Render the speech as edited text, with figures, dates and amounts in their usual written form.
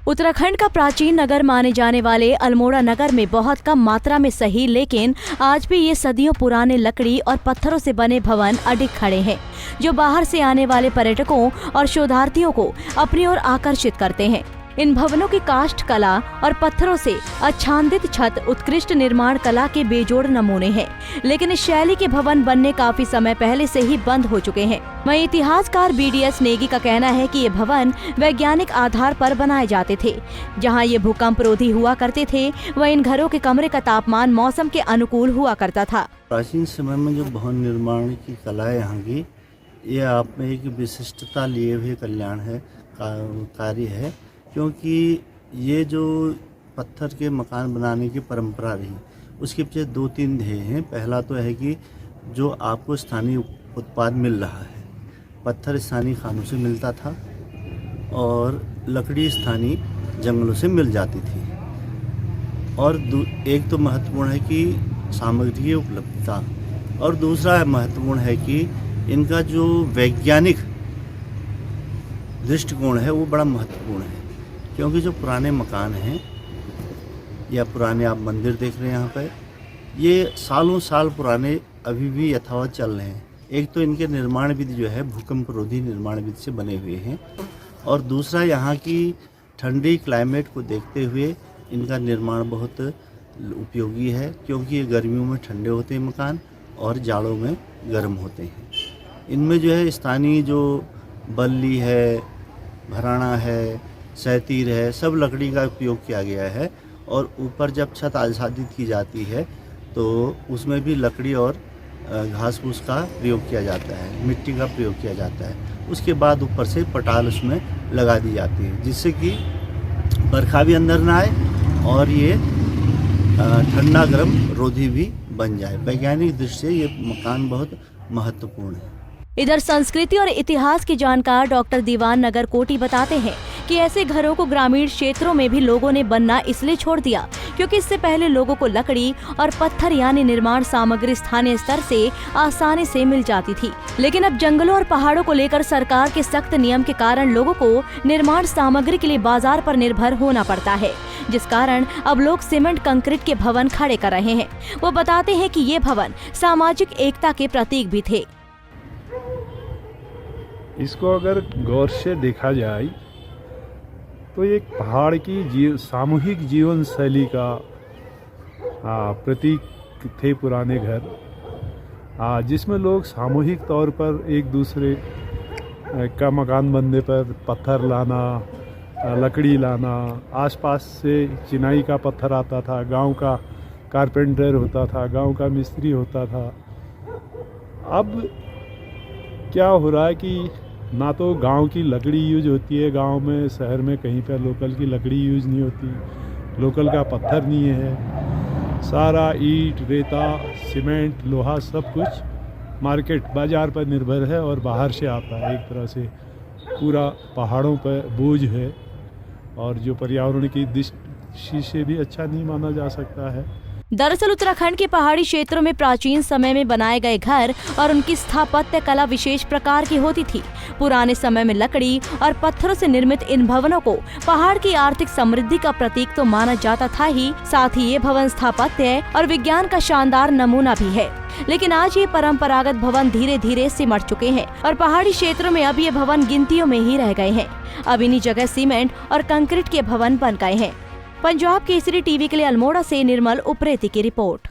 उत्तराखंड का प्राचीन नगर माने जाने वाले अल्मोड़ा नगर में बहुत कम मात्रा में सही, लेकिन आज भी ये सदियों पुराने लकड़ी और पत्थरों से बने भवन अडिग खड़े हैं, जो बाहर से आने वाले पर्यटकों और शोधार्थियों को अपनी ओर आकर्षित करते हैं। इन भवनों की काष्ठ कला और पत्थरों से आच्छादित छत उत्कृष्ट निर्माण कला के बेजोड़ नमूने हैं, लेकिन इस शैली के भवन बनने काफी समय पहले से ही बंद हो चुके हैं। वहीं इतिहासकार BDS नेगी का कहना है कि ये भवन वैज्ञानिक आधार पर बनाए जाते थे। जहां ये भूकंप रोधी हुआ करते थे, वहीं इन घरों के कमरे का तापमान मौसम के अनुकूल हुआ करता था। प्राचीन समय में जो भवन निर्माण की कला है यहाँ की, ये आप में एक विशिष्टता लिए हुए कल्याण है कार्य है, क्योंकि ये जो पत्थर के मकान बनाने की परंपरा रही, उसके पीछे 2-3 ध्येय हैं। पहला तो है कि जो आपको स्थानीय उत्पाद मिल रहा है, पत्थर स्थानीय खानों से मिलता था और लकड़ी स्थानीय जंगलों से मिल जाती थी। और एक तो महत्वपूर्ण है कि सामग्री की उपलब्धता, और दूसरा महत्वपूर्ण है कि इनका जो वैज्ञानिक दृष्टिकोण है वो बड़ा महत्वपूर्ण है, क्योंकि जो पुराने मकान हैं या पुराने आप मंदिर देख रहे हैं यहाँ पर, ये सालों साल पुराने अभी भी यथावत चल रहे हैं। एक तो इनके निर्माण विधि जो है भूकंप रोधी निर्माण विधि से बने हुए हैं, और दूसरा यहाँ की ठंडी क्लाइमेट को देखते हुए इनका निर्माण बहुत उपयोगी है, क्योंकि ये गर्मियों में ठंडे होते हैं मकान और जाड़ों में गर्म होते हैं। इनमें जो है स्थानीय जो बल्ली है, भराना है, सैतीर है, सब लकड़ी का उपयोग किया गया है। और ऊपर जब छत आच्छादित की जाती है तो उसमें भी लकड़ी और घास फूस का प्रयोग किया जाता है, मिट्टी का प्रयोग किया जाता है। उसके बाद ऊपर से पटाल उसमें लगा दी जाती है, जिससे कि बरखा भी अंदर ना आए और ये ठंडा गर्म रोधी भी बन जाए। वैज्ञानिक दृष्टि से ये मकान बहुत महत्वपूर्ण है। इधर संस्कृति और इतिहास के जानकार डॉक्टर दीवान नगर कोटी बताते हैं कि ऐसे घरों को ग्रामीण क्षेत्रों में भी लोगों ने बनना इसलिए छोड़ दिया, क्योंकि इससे पहले लोगों को लकड़ी और पत्थर यानी निर्माण सामग्री स्थानीय स्तर से आसानी से मिल जाती थी। लेकिन अब जंगलों और पहाड़ों को लेकर सरकार के सख्त नियम के कारण लोगों को निर्माण सामग्री के लिए बाजार पर निर्भर होना पड़ता है, जिस कारण अब लोग सीमेंट कंक्रीट के भवन खड़े कर रहे हैं। वो बताते हैं कि ये भवन सामाजिक एकता के प्रतीक भी थे। इसको अगर गौर से देखा जाए तो एक पहाड़ की सामूहिक जीवन शैली का प्रतीक थे पुराने घर, जिसमें लोग सामूहिक तौर पर एक दूसरे का मकान बनने पर पत्थर लाना, लकड़ी लाना, आसपास से चिनाई का पत्थर आता था, गांव का कारपेंटर होता था, गांव का मिस्त्री होता था। अब क्या हो रहा है कि ना तो गांव की लकड़ी यूज होती है गांव में, शहर में कहीं पर लोकल की लकड़ी यूज नहीं होती, लोकल का पत्थर नहीं है, सारा ईंट, रेता, सीमेंट, लोहा सब कुछ मार्केट बाज़ार पर निर्भर है और बाहर से आता है। एक तरह से पूरा पहाड़ों पर बोझ है और जो पर्यावरण की दृष्टि से भी अच्छा नहीं माना जा सकता है। दरअसल उत्तराखंड के पहाड़ी क्षेत्रों में प्राचीन समय में बनाए गए घर और उनकी स्थापत्य कला विशेष प्रकार की होती थी। पुराने समय में लकड़ी और पत्थरों से निर्मित इन भवनों को पहाड़ की आर्थिक समृद्धि का प्रतीक तो माना जाता था ही, साथ ही ये भवन स्थापत्य और विज्ञान का शानदार नमूना भी है। लेकिन आज ये परंपरागत भवन धीरे धीरे सिमट चुके हैं और पहाड़ी क्षेत्रों में अब ये भवन गिनतियों में ही रह गए हैं। अब इन्हीं जगह सीमेंट और कंक्रीट के भवन बन गए हैं। पंजाब केसरी टीवी के लिए अल्मोड़ा से निर्मल उप्रेती की रिपोर्ट।